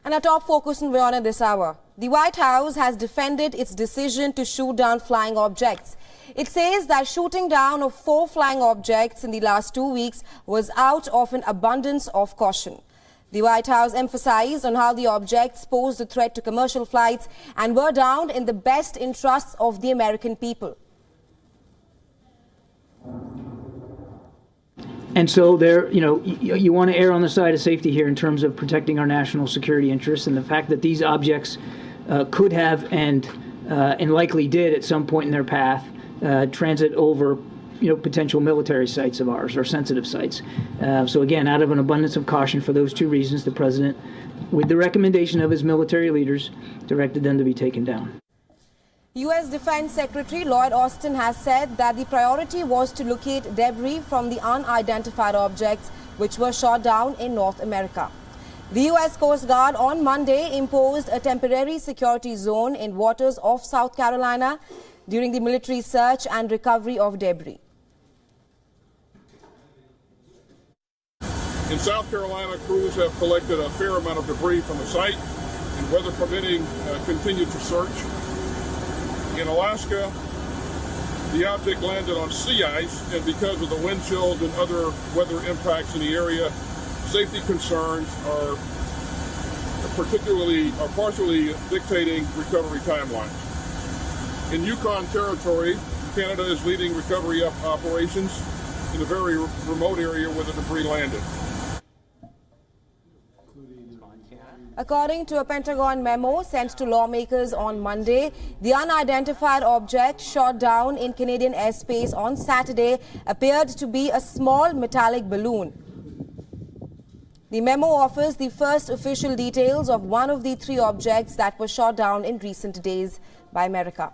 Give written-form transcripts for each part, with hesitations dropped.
And our top focus in WION this hour. The White House has defended its decision to shoot down flying objects. It says that shooting down of 4 flying objects in the last 2 weeks was out of an abundance of caution. The White House emphasized on how the objects posed a threat to commercial flights and were downed in the best interests of the American people. And so there, you want to err on the side of safety here in terms of protecting our national security interests, and the fact that these objects could have and likely did at some point in their path transit over potential military sites of ours or sensitive sites. So again, out of an abundance of caution for those 2 reasons, the president, with the recommendation of his military leaders, directed them to be taken down. U.S. Defense Secretary Lloyd Austin has said that the priority was to locate debris from the unidentified objects which were shot down in North America. The U.S. Coast Guard on Monday imposed a temporary security zone in waters off South Carolina during the military search and recovery of debris. In South Carolina, crews have collected a fair amount of debris from the site and, weather permitting, continued to search. In Alaska, the object landed on sea ice, and because of the wind chills and other weather impacts in the area, safety concerns are partially dictating recovery timelines. In Yukon Territory, Canada is leading recovery operations in a very remote area where the debris landed. According to a Pentagon memo sent to lawmakers on Monday, the unidentified object shot down in Canadian airspace on Saturday appeared to be a small metallic balloon. The memo offers the first official details of one of the 3 objects that were shot down in recent days by America.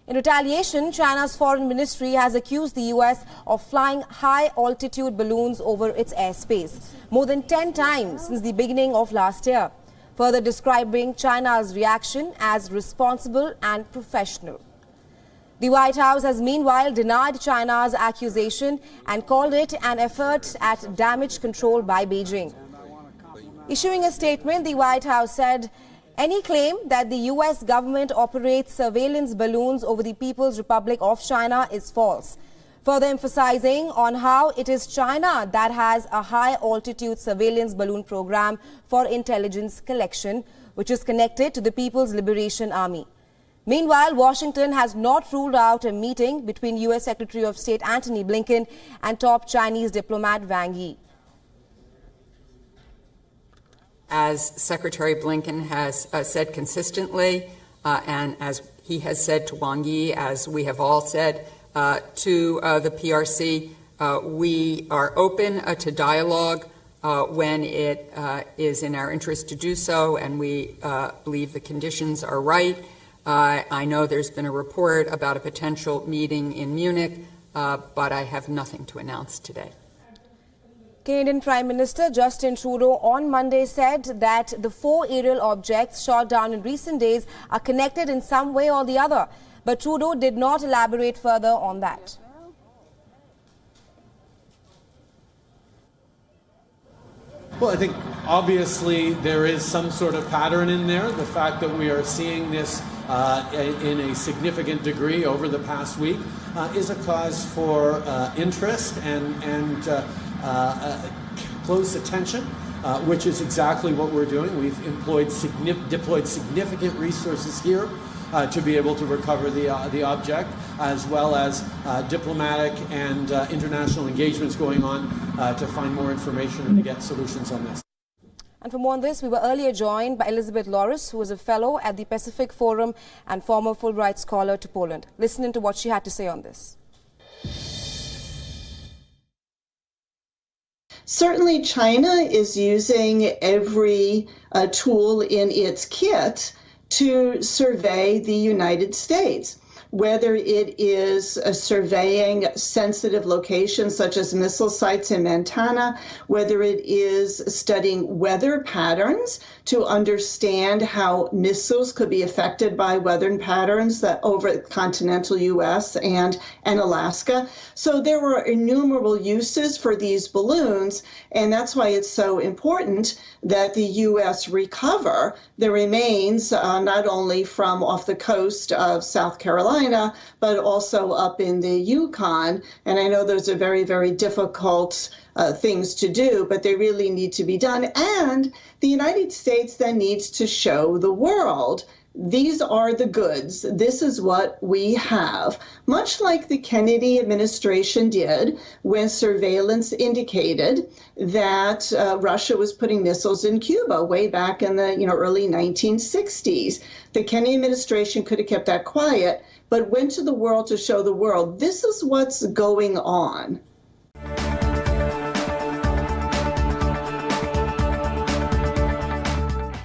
In retaliation, China's foreign ministry has accused the U.S. of flying high-altitude balloons over its airspace, more than 10 times since the beginning of last year, further describing China's reaction as responsible and professional. The White House has meanwhile denied China's accusation and called it an effort at damage control by Beijing. Issuing a statement, the White House said, "Any claim that the U.S. government operates surveillance balloons over the People's Republic of China is false," further emphasizing on how it is China that has a high-altitude surveillance balloon program for intelligence collection, which is connected to the People's Liberation Army. Meanwhile, Washington has not ruled out a meeting between U.S. Secretary of State Antony Blinken and top Chinese diplomat Wang Yi. As Secretary Blinken has said consistently, and as he has said to Wang Yi, as we have all said to the PRC, we are open to dialogue when it is in our interest to do so, and we believe the conditions are right. I know there's been a report about a potential meeting in Munich, but I have nothing to announce today. Canadian Prime Minister Justin Trudeau on Monday said that the 4 aerial objects shot down in recent days are connected in some way or the other, but Trudeau did not elaborate further on that. Well, I think obviously there is some sort of pattern in there. The fact that we are seeing this in a significant degree over the past week is a cause for interest and close attention, which is exactly what we're doing. We've deployed significant resources here to be able to recover the object, as well as diplomatic and international engagements going on to find more information and to get solutions on this. And for more on this, we were earlier joined by Elizabeth Loris, who is a fellow at the Pacific Forum and former Fulbright scholar to Poland. Listen to what she had to say on this. Certainly, China is using every tool in its kit to survey the United States. whether it is surveying sensitive locations such as missile sites in Montana, whether it is studying weather patterns to understand how missiles could be affected by weather patterns that over the continental U.S. and Alaska. So there were innumerable uses for these balloons, and that's why it's so important that the U.S. recover the remains not only from off the coast of South Carolina, but also up in the Yukon. And I know those are very, very difficult things to do, but they really need to be done. And the United States then needs to show the world, these are the goods. This is what we have. Much like the Kennedy administration did when surveillance indicated that Russia was putting missiles in Cuba way back in the early 1960s. The Kennedy administration could have kept that quiet, but went to the world to show the world, this is what's going on.